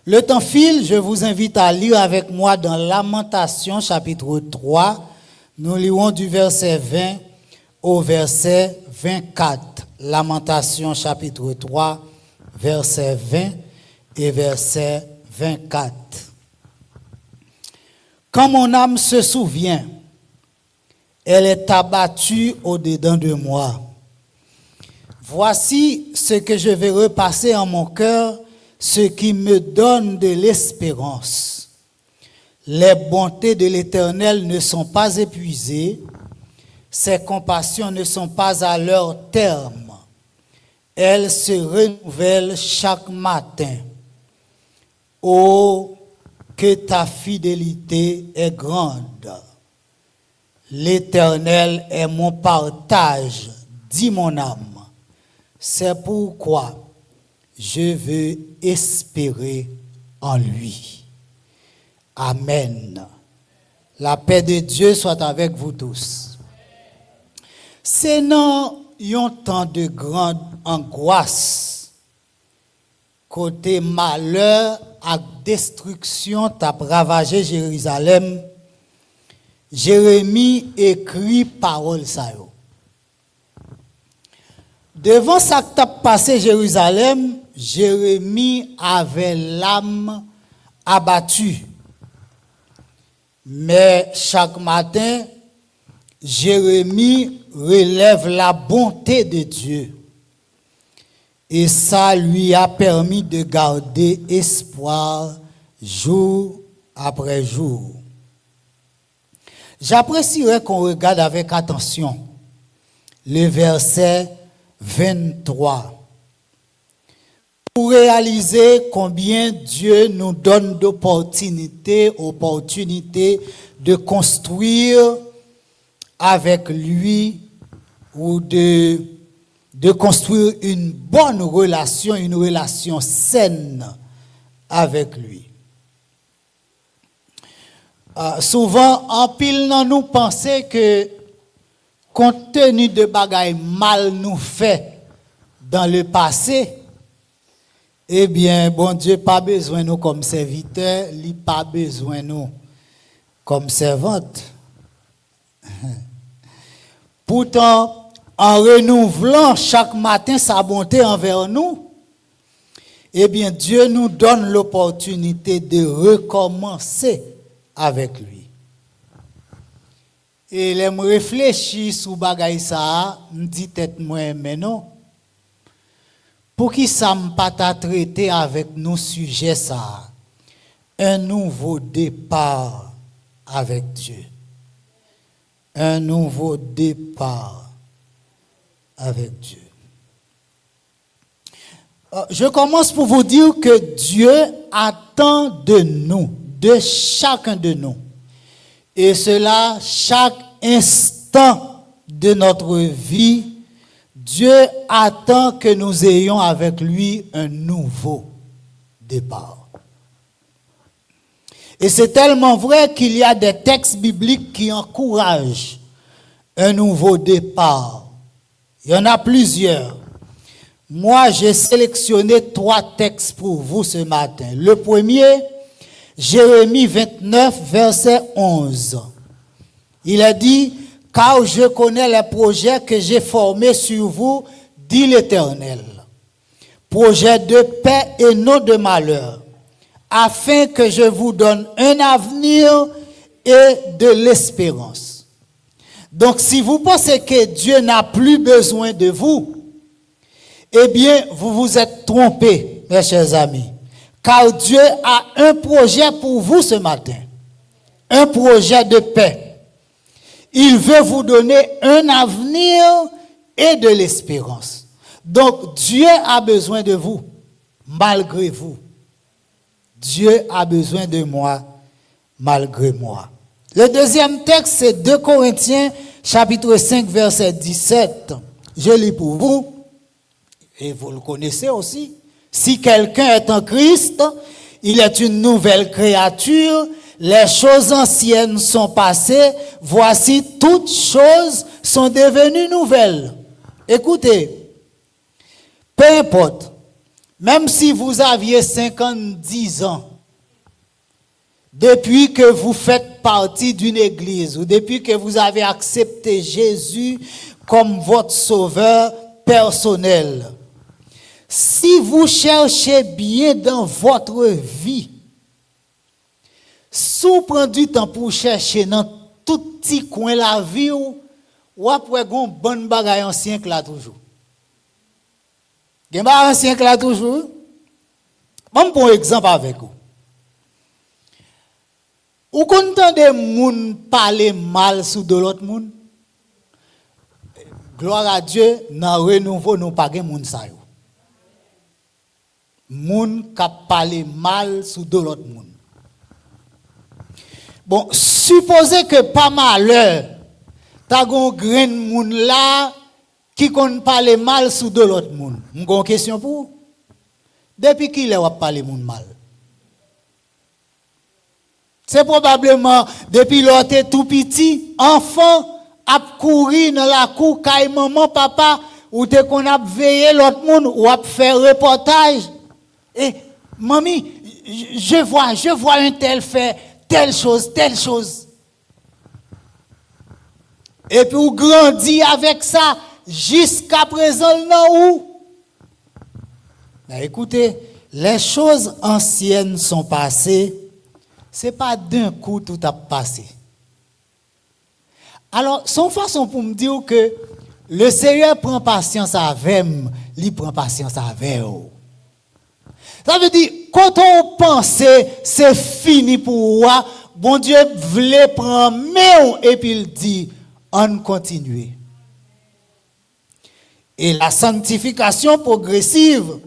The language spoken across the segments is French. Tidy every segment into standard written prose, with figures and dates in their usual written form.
Le temps file, je vous invite à lire avec moi dans Lamentation chapitre 3. Nous lirons du verset 20 au verset 24. Lamentation chapitre 3, verset 20 et verset 24. Quand mon âme se souvient, elle est abattue au-dedans de moi. Voici ce que je vais repasser en mon cœur, ce qui me donne de l'espérance. Les bontés de l'Éternel ne sont pas épuisées, ses compassions ne sont pas à leur terme. Elles se renouvellent chaque matin. Oh, que ta fidélité est grande. L'Éternel est mon partage, dit mon âme. C'est pourquoi je veux espérer en lui. Amen. La paix de Dieu soit avec vous tous. C'est dans un temps de grande angoisse, côté malheur et destruction t'a ravagé Jérusalem, Jérémie écrit parole ça yo. Devant ça qui t'a passé Jérusalem, Jérémie avait l'âme abattue. Mais chaque matin, Jérémie relève la bonté de Dieu. Et ça lui a permis de garder espoir jour après jour. J'apprécierais qu'on regarde avec attention le verset 23. Pour réaliser combien Dieu nous donne d'opportunités de construire avec lui ou de construire une bonne relation, une relation saine avec lui. Souvent, en pile, nous pensons que compte tenu de bagailles mal nous fait dans le passé, eh bien, bon Dieu pas besoin de nous comme serviteurs, il n'a pas besoin de nous comme servantes. Pourtant, en renouvelant chaque matin sa bonté envers nous, eh bien, Dieu nous donne l'opportunité de recommencer avec lui. Et les me réfléchir sur bagay ça, me dit tête moi mais non. Pour qui ça me pas traiter avec nos sujets ça, un nouveau départ avec Dieu. Un nouveau départ avec Dieu. Je commence pour vous dire que Dieu attend de nous, de chacun de nous. Et cela, chaque instant de notre vie, Dieu attend que nous ayons avec lui un nouveau départ. Et c'est tellement vrai qu'il y a des textes bibliques qui encouragent un nouveau départ. Il y en a plusieurs. Moi, j'ai sélectionné 3 textes pour vous ce matin. Le premier, Jérémie 29, verset 11. Il a dit, « Car je connais les projets que j'ai formés sur vous, dit l'Éternel. Projets de paix et non de malheur, afin que je vous donne un avenir et de l'espérance. » Donc, si vous pensez que Dieu n'a plus besoin de vous, eh bien, vous vous êtes trompés, mes chers amis. Car Dieu a un projet pour vous ce matin. Un projet de paix. Il veut vous donner un avenir et de l'espérance. Donc, Dieu a besoin de vous, malgré vous. Dieu a besoin de moi, malgré moi. Le deuxième texte, c'est 2 Corinthiens, chapitre 5, verset 17. Je lis pour vous, et vous le connaissez aussi. Si quelqu'un est en Christ, il est une nouvelle créature. Les choses anciennes sont passées. Voici, toutes choses sont devenues nouvelles. Écoutez, peu importe même si vous aviez 50 ans, depuis que vous faites partie d'une église ou depuis que vous avez accepté Jésus comme votre sauveur personnel, si vous cherchez bien dans votre vie, si vous prenez du temps pour chercher dans tout petit coin la vie, ou après un bon bagage ancien que là toujours. Un bagage ancien que là toujours. Bon pour exemple avec vous. Ou content de moun parler mal sur de l'autre monde. Gloire à Dieu, dans renouveau nous pas gen moun sa yo. Moun qui parler mal sur de l'autre monde. Bon, supposez que pas malheur, t'as gon grain moun là qui kon parler mal sur de l'autre monde. M'gon question pour vous? Depuis qui il a parlé moun mal? C'est probablement depuis l'autre tout petit, enfant a couru dans la cour kay maman papa ou te qu'on a veillé l'autre monde ou a fait reportage. Et mamie, je vois un tel fait telle chose. Et puis ou grandit avec ça jusqu'à présent non où? Écoutez, les choses anciennes sont passées. C'est pas d'un coup tout a passé. Alors, son façon pour me dire que le Seigneur prend patience avec moi, il prend patience avec vous. Ça veut dire, quand on pense c'est fini pour moi, bon Dieu voulait prendre mais et puis il dit, on continue. Et la sanctification progressive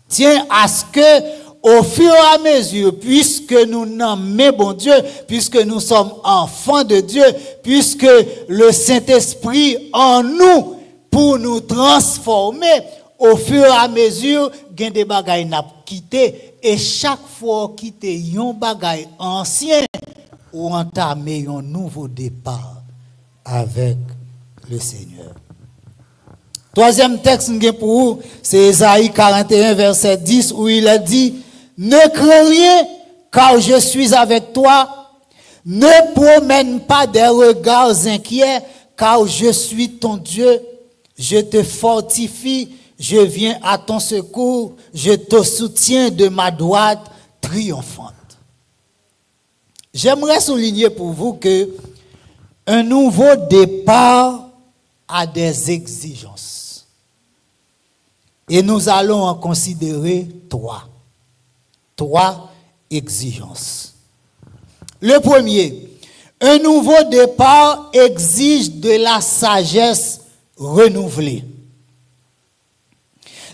tient à ce que au fur et à mesure, puisque nous nommons bon Dieu, puisque nous sommes enfants de Dieu, puisque le Saint-Esprit en nous pour nous transformer, au fur et à mesure, gen des bagailles n'a quitté et chaque fois quitter yon bagaille ancien ou entamer un nouveau départ avec le Seigneur. Troisième texte pour vous, c'est Ésaïe 41 verset 10 où il a dit: ne crains rien, car je suis avec toi. Ne promène pas des regards inquiets, car je suis ton Dieu. Je te fortifie, je viens à ton secours, je te soutiens de ma droite triomphante. J'aimerais souligner pour vous que un nouveau départ a des exigences. Et nous allons en considérer trois exigences. Le premier, un nouveau départ exige de la sagesse renouvelée.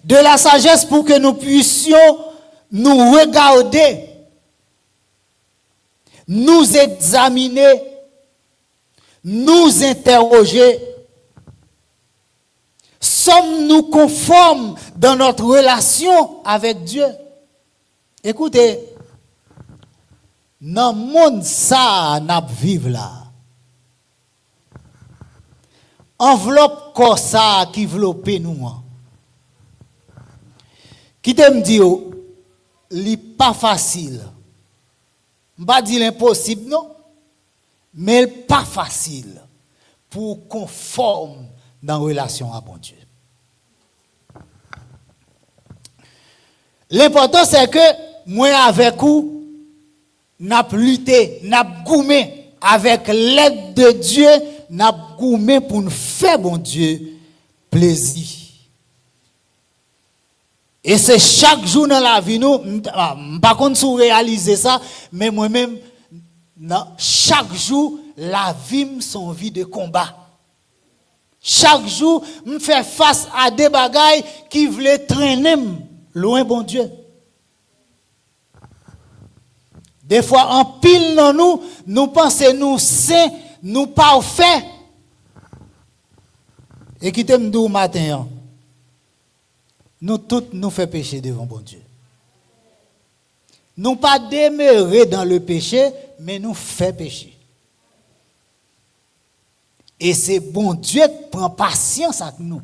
De la sagesse pour que nous puissions nous regarder, nous examiner, nous interroger. Sommes-nous conformes dans notre relation avec Dieu? Écoutez, dans le monde ça n'a vivre là. Enveloppe comme ça qui enveloppe nous. Qui te me dit, li pas facile. Je ne pas dire l'impossible non, mais pas facile pour conforme dans la relation à bon Dieu. L'important c'est que moi avec vous, n'a lutté, n'a goumé avec l'aide de Dieu, n'a goumé pour nous faire bon Dieu plaisir. Et c'est chaque jour dans la vie nous, par contre si vous réalisez ça, mais moi-même chaque jour la vie son vie de combat. Chaque jour me fait face à des bagailles qui veulent traîner loin bon Dieu. Des fois, en pile dans nous pensons nous saints, nous parfaits. Et qui te me dit au matin, nous tous nous faisons pécher devant bon Dieu. Nous pas demeurer dans le péché, mais nous faisons pécher. Et c'est bon Dieu qui prend patience avec nous.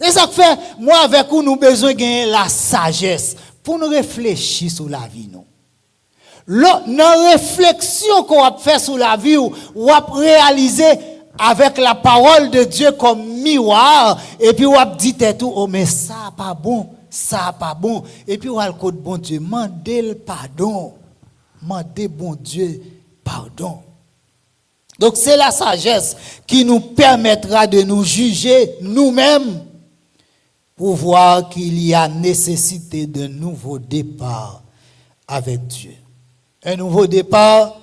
Et ça fait, moi avec vous, nous besoin de gagner la sagesse pour nous réfléchir sur la vie. Dans réflexion qu'on va faire sur la vie, ou va réaliser avec la parole de Dieu comme miroir, et puis on va dire tout, oh mais ça pas bon, ça pas bon, et puis on va le code bon Dieu, mandez le pardon, mandez bon Dieu pardon. Donc c'est la sagesse qui nous permettra de nous juger nous-mêmes pour voir qu'il y a nécessité d'un nouveau départ avec Dieu. Un nouveau départ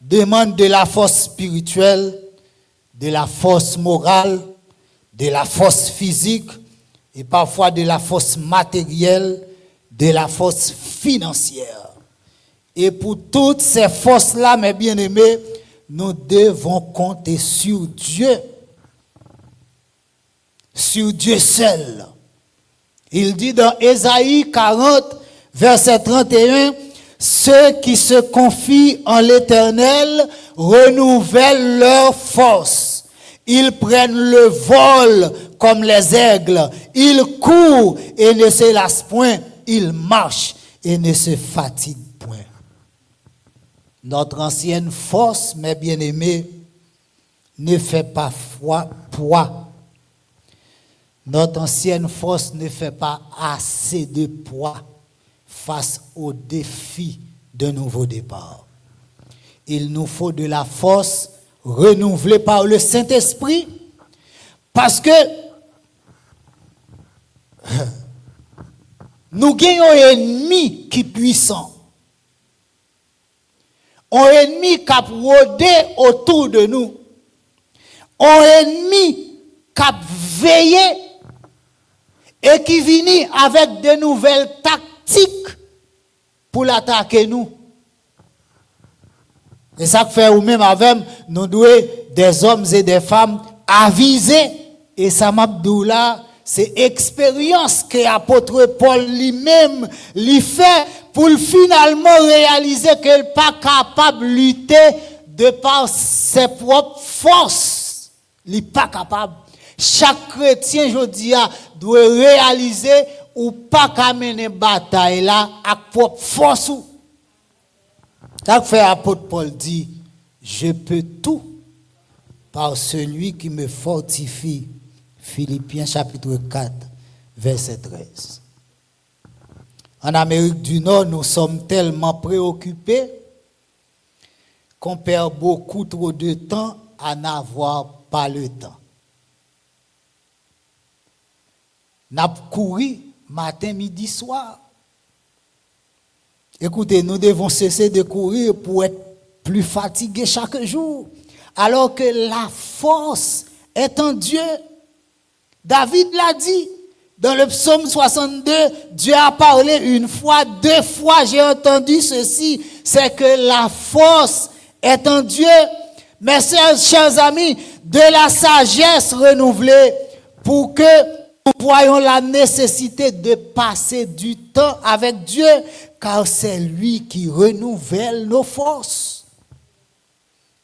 demande de la force spirituelle, de la force morale, de la force physique et parfois de la force matérielle, de la force financière. Et pour toutes ces forces-là, mes bien-aimés, nous devons compter sur Dieu seul. Il dit dans Ésaïe 40, verset 31, ceux qui se confient en l'Éternel renouvellent leur force. Ils prennent le vol comme les aigles. Ils courent et ne se lassent point. Ils marchent et ne se fatiguent point. Notre ancienne force, mes bien-aimés, ne fait pas poids. Notre ancienne force ne fait pas assez de poids face au défi d'un nouveau départ. Il nous faut de la force renouvelée par le Saint-Esprit parce que nous gagnons un ennemi qui est puissant. Un ennemi qui a rôdé autour de nous. Un ennemi qui a veillé et qui vient avec de nouvelles tactiques pour l'attaquer nous. Et ça fait ou même avec nous devons des hommes et des femmes avisés. Et ça m'abdoula, c'est expérience que l'apôtre Paul lui-même lui fait pour finalement réaliser qu'il n'est pas capable de lutter de par ses propres forces. Il n'est pas capable. Chaque chrétien, je dis, doit réaliser ou pas qu'à mener bataille là avec propre force. Ça fait l'apôtre Paul dit, je peux tout par celui qui me fortifie. Philippiens chapitre 4, verset 13. En Amérique du Nord, nous sommes tellement préoccupés qu'on perd beaucoup trop de temps à n'avoir pas le temps. N'a couru matin, midi, soir. Écoutez, nous devons cesser de courir pour être plus fatigués chaque jour. Alors que la force est en Dieu. David l'a dit dans le psaume 62, Dieu a parlé une fois, deux fois, j'ai entendu ceci, c'est que la force est en Dieu. Mes chers amis, de la sagesse renouvelée pour que nous voyons la nécessité de passer du temps avec Dieu, car c'est lui qui renouvelle nos forces.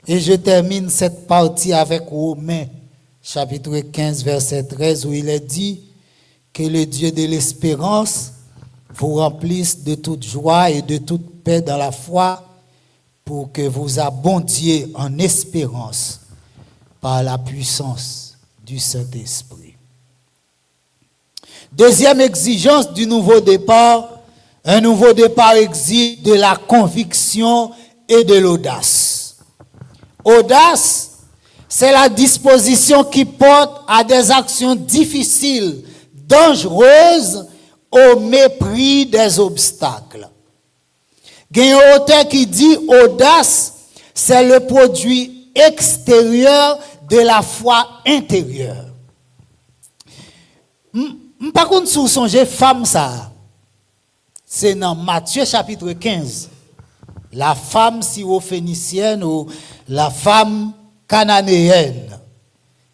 Et je termine cette partie avec Romains, chapitre 15, verset 13, où il est dit que le Dieu de l'espérance vous remplisse de toute joie et de toute paix dans la foi, pour que vous abondiez en espérance par la puissance du Saint-Esprit. Deuxième exigence du nouveau départ, un nouveau départ exige de la conviction et de l'audace. Audace, c'est la disposition qui porte à des actions difficiles, dangereuses, au mépris des obstacles. Il y a un auteur qui dit audace, c'est le produit extérieur de la foi intérieure. Par contre, si vous songez femme ça, c'est dans Matthieu chapitre 15. La femme syrophénicienne ou la femme cananéenne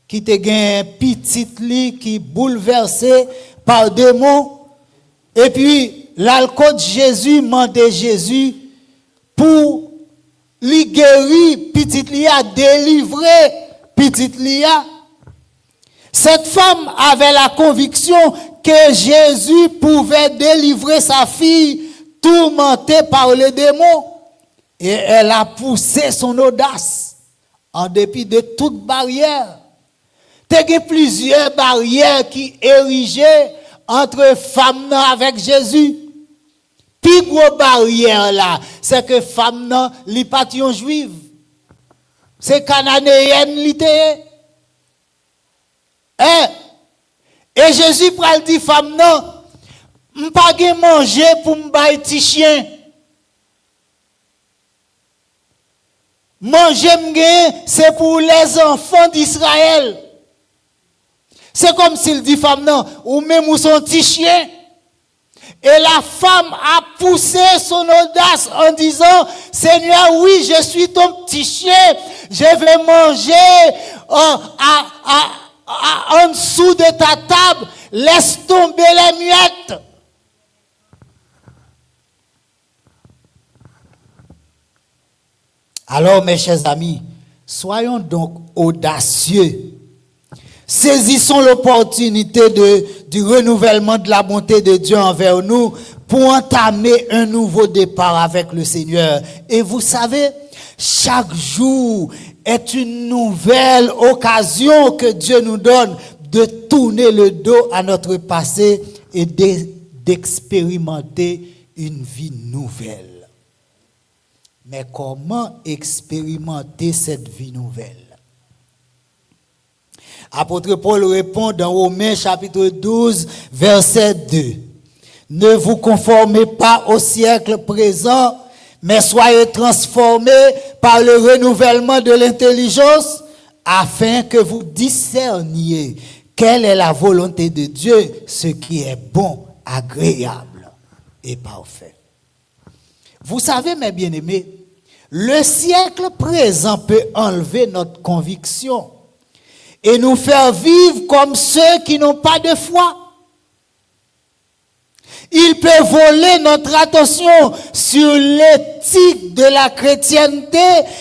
qui te gagne petite lit qui bouleversée par des mots. Et puis l'alcool de Jésus demandait Jésus pour lui guérir petite lit, délivrer petite lit. Cette femme avait la conviction que Jésus pouvait délivrer sa fille tourmentée par les démons. Et elle a poussé son audace en dépit de toute barrière. Il y a plusieurs barrières qui érigeaient entre femmes avec Jésus. Plus gros barrière là, c'est que femmes nan li pas yon juive. C'est cananéenne li te. Et Jésus pral dit femme nan, m'pa gen manger pour m'bay ti chien. Manger m'gen c'est pour les enfants d'Israël. C'est comme s'il dit femme nan, ou même ou son petit chien. Et la femme a poussé son audace en disant, Seigneur, oui, je suis ton petit chien, je vais manger en dessous de ta table, laisse tomber les miettes. Alors, mes chers amis, soyons donc audacieux. Saisissons l'opportunité du renouvellement de la bonté de Dieu envers nous pour entamer un nouveau départ avec le Seigneur. Et vous savez, chaque jour est une nouvelle occasion que Dieu nous donne de tourner le dos à notre passé et d'expérimenter une vie nouvelle. Mais comment expérimenter cette vie nouvelle? Apôtre Paul répond dans Romains chapitre 12, verset 2. Ne vous conformez pas au siècle présent, mais soyez transformés par le renouvellement de l'intelligence, afin que vous discerniez quelle est la volonté de Dieu, ce qui est bon, agréable et parfait. Vous savez, mes bien-aimés, le siècle présent peut enlever notre conviction et nous faire vivre comme ceux qui n'ont pas de foi. Il peut voler notre attention sur l'éthique de la chrétienté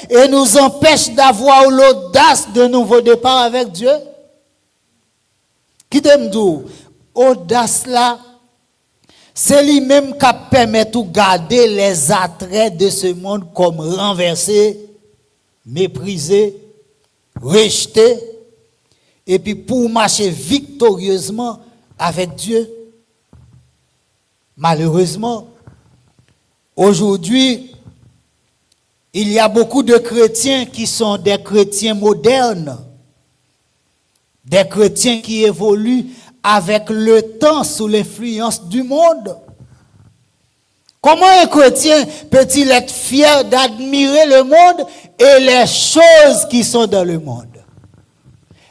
et nous empêche d'avoir l'audace de nouveau départ avec Dieu. Qui t'aime d'où? Audace là, c'est lui-même qui permet de garder les attraits de ce monde comme renversés, méprisés, rejetés. Et puis pour marcher victorieusement avec Dieu. Malheureusement, aujourd'hui, il y a beaucoup de chrétiens qui sont des chrétiens modernes, des chrétiens qui évoluent avec le temps sous l'influence du monde. Comment un chrétien peut-il être fier d'admirer le monde et les choses qui sont dans le monde?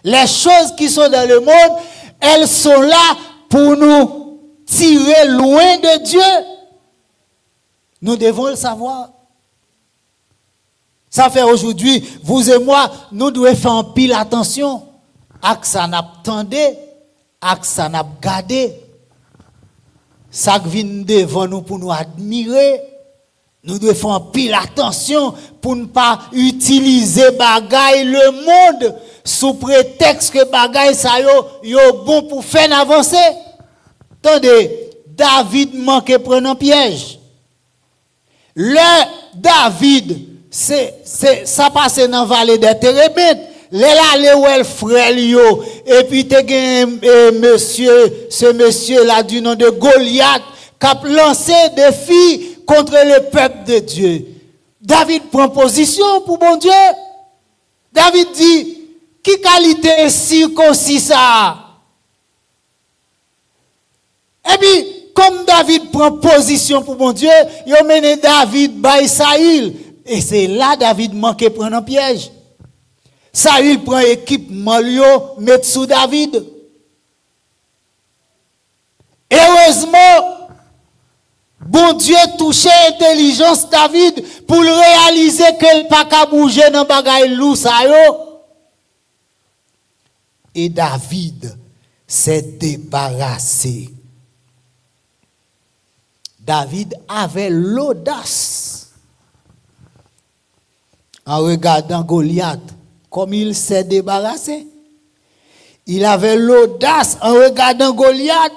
Les choses qui sont dans le monde, elles sont là pour nous tirer loin de Dieu. Nous devons le savoir. Ça fait aujourd'hui, vous et moi, nous devons faire en pile attention à que ça n'attendait, à que ça n'a gardé. Ça vient devant nous pour nous admirer. Nous devons faire en pile attention pour ne pas utiliser bagaille le monde sous prétexte que bagaille ça yo bon pour faire avancer. Attendez, David manquait prendre un piège. Le David, ça passait dans la vallée des Térébintes. Là où elle frère yo et puis te gen ce monsieur là du nom de Goliath qui a lancé des défi contre le peuple de Dieu. David prend position pour bon Dieu. David dit, qui qualité circoncis ça? Et puis, comme David prend position pour mon Dieu, il a mené David by Saül. Et c'est là David manquait prendre un piège. Saül prend équipement, met sous David. Heureusement, bon Dieu touchait l'intelligence David pour le réaliser qu'il n'a pas qu'à bouger dans le bagage loup ça yo. Et David s'est débarrassé. David avait l'audace en regardant Goliath, comme il s'est débarrassé. il avait l'audace en regardant Goliath.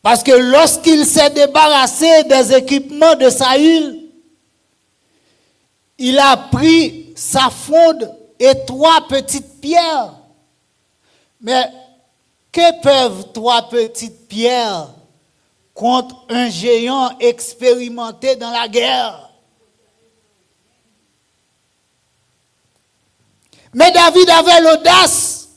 Parce que lorsqu'il s'est débarrassé des équipements de Saül, il a pris sa fronde et 3 petites pierres. Mais que peuvent 3 petites pierres contre un géant expérimenté dans la guerre? Mais David avait l'audace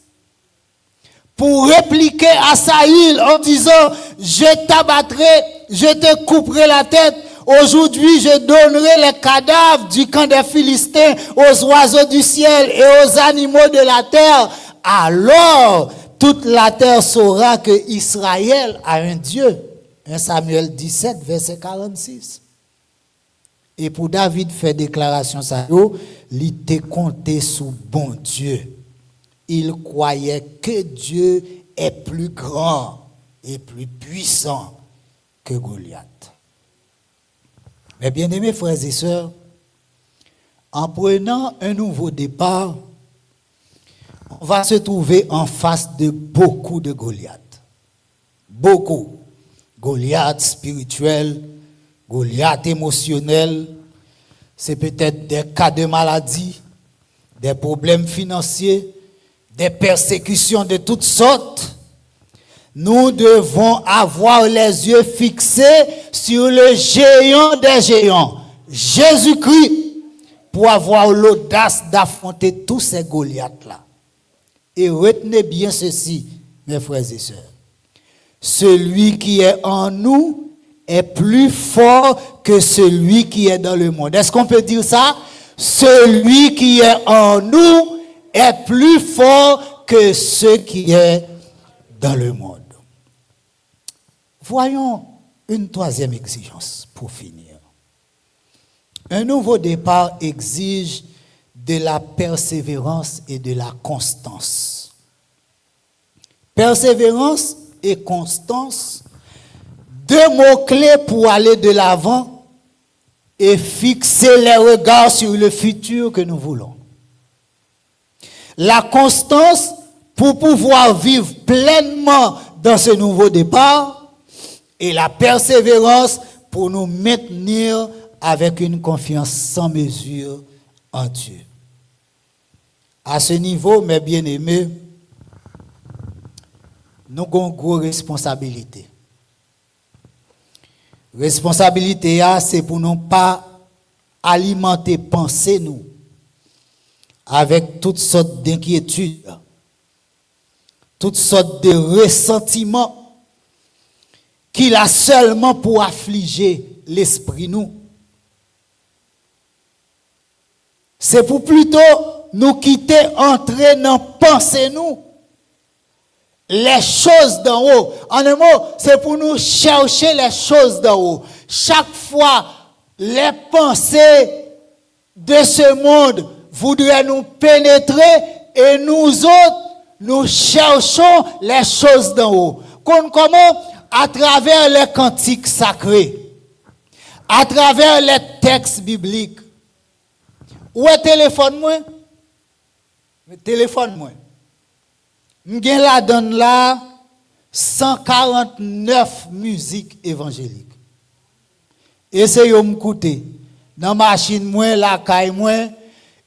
pour répliquer à Saül en disant, je t'abattrai, je te couperai la tête. Aujourd'hui, je donnerai les cadavres du camp des Philistins aux oiseaux du ciel et aux animaux de la terre. Alors, toute la terre saura que Israël a un Dieu. 1 Samuel 17, verset 46. Et pour David faire déclaration ça, il était compté sous bon Dieu. Il croyait que Dieu est plus grand et plus puissant que Goliath. Mais bien aimés frères et sœurs, en prenant un nouveau départ, on va se trouver en face de beaucoup de Goliath. Beaucoup. Goliath spirituel, Goliath émotionnel, c'est peut-être des cas de maladie, des problèmes financiers, des persécutions de toutes sortes. Nous devons avoir les yeux fixés sur le géant des géants, Jésus-Christ, pour avoir l'audace d'affronter tous ces Goliaths-là. Et retenez bien ceci, mes frères et sœurs. Celui qui est en nous est plus fort que celui qui est dans le monde. Est-ce qu'on peut dire ça? Celui qui est en nous est plus fort que ce qui est dans le monde. Voyons une troisième exigence pour finir. Un nouveau départ exige de la persévérance et de la constance. Persévérance et constance, 2 mots-clés pour aller de l'avant et fixer les regards sur le futur que nous voulons. La constance pour pouvoir vivre pleinement dans ce nouveau départ et la persévérance pour nous maintenir avec une confiance sans mesure en Dieu. À ce niveau, mes bien-aimés, nous avons une grosse responsabilité. Responsabilité, c'est pour ne pas alimenter pensée nous avec toutes sortes d'inquiétudes, toutes sortes de ressentiments qu'il a seulement pour affliger l'esprit nous. C'est pour plutôt nous quitter, entrer dans pensée nous. Les choses d'en haut. En un mot, c'est pour nous chercher les choses d'en haut. Chaque fois, les pensées de ce monde voudraient nous pénétrer et nous autres, nous cherchons les choses d'en haut. Comment? À travers les cantiques sacrés, à travers les textes bibliques. Où est téléphone-moi? Téléphone-moi. M'gen la donne là 149 musiques évangéliques. Et c'est yo m'écouter dans machine moi la caille moi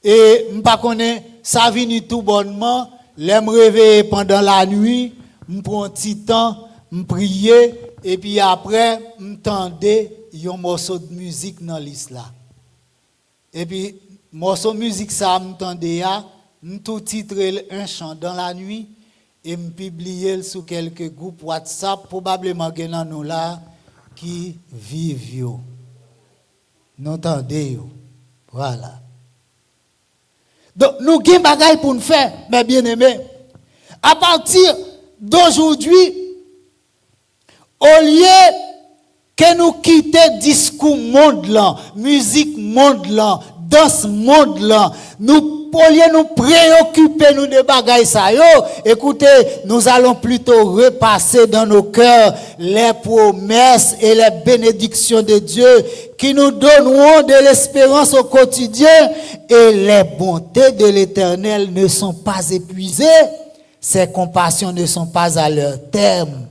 et m'pa connait ça vini tout bonnement, l'aime réveiller pendant la nuit, m'prend un petit temps, m'prier et puis après m'tendais un morceau de musique dans liste là. Et puis morceau de musique ça m'tendais ya, m'tout titre un chant dans la nuit. Et me publier sur quelques groupes WhatsApp, probablement que nous là qui vivent yo. Nous entendez yo. Voilà. Donc nous avons des bagages pour nous faire, mes bien-aimés. À partir d'aujourd'hui, au lieu que nous quittions discours monde là, musique monde là, danse monde là, nous pour lieu nous préoccuper nous de bagailles ça yo, écoutez, nous allons plutôt repasser dans nos cœurs les promesses et les bénédictions de Dieu qui nous donneront de l'espérance au quotidien, et les bontés de l'Éternel ne sont pas épuisées, ses compassions ne sont pas à leur terme,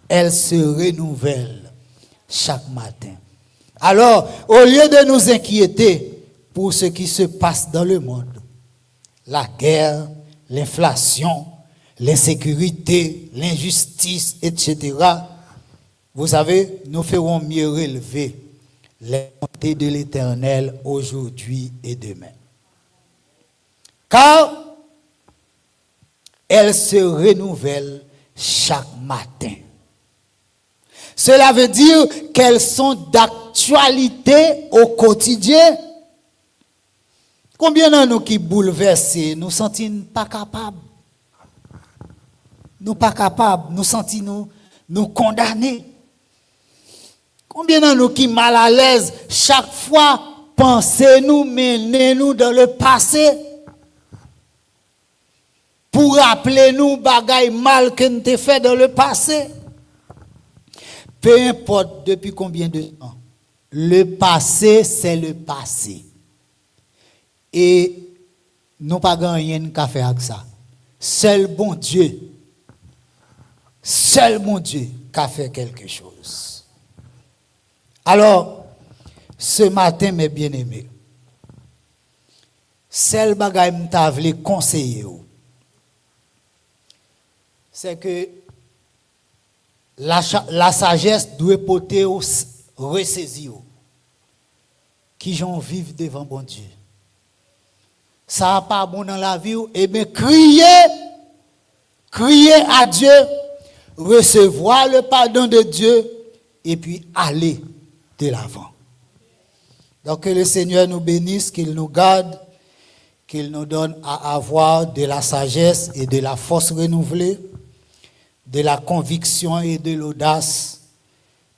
elles se renouvellent chaque matin. Alors, au lieu de nous inquiéter pour ce qui se passe dans le monde, la guerre, l'inflation, l'insécurité, l'injustice, etc., vous savez, nous ferons mieux relever les bontés de l'Éternel aujourd'hui et demain. Car elles se renouvellent chaque matin. Cela veut dire qu'elles sont d'actualité au quotidien. Combien de nous qui bouleversés, nous sentons pas capables? Nous pas capables, nous sentons nous condamnés. Combien de nous qui mal à l'aise, chaque fois, pensez-nous, menez-nous dans le passé pour rappeler nous bagaille mal que nous avons fait dans le passé. Peu importe depuis combien de temps, le passé, c'est le passé. Et nous pas rien qu'à faire avec ça. Seul bon Dieu qu'a fait quelque chose. Alors, ce matin, mes bien-aimés, celle bagaille m'ta vle conseiller, c'est que la sagesse doit porter au ressaisir qui j'en vivent devant bon Dieu. Ça n'a pas bon dans la vie, et bien crier à Dieu, recevoir le pardon de Dieu et puis aller de l'avant. Donc que le Seigneur nous bénisse, qu'il nous garde, qu'il nous donne à avoir de la sagesse et de la force renouvelée, de la conviction et de l'audace,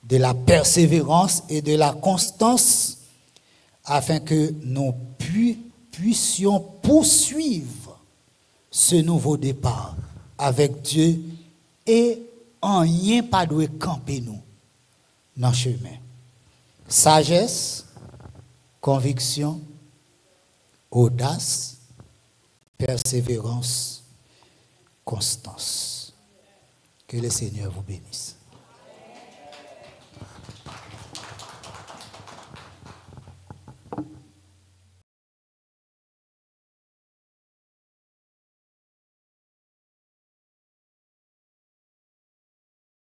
de la persévérance et de la constance, afin que nous puissions poursuivre ce nouveau départ avec Dieu et en rien pas de camper nous dans le chemin. Sagesse, conviction, audace, persévérance, constance. Que le Seigneur vous bénisse.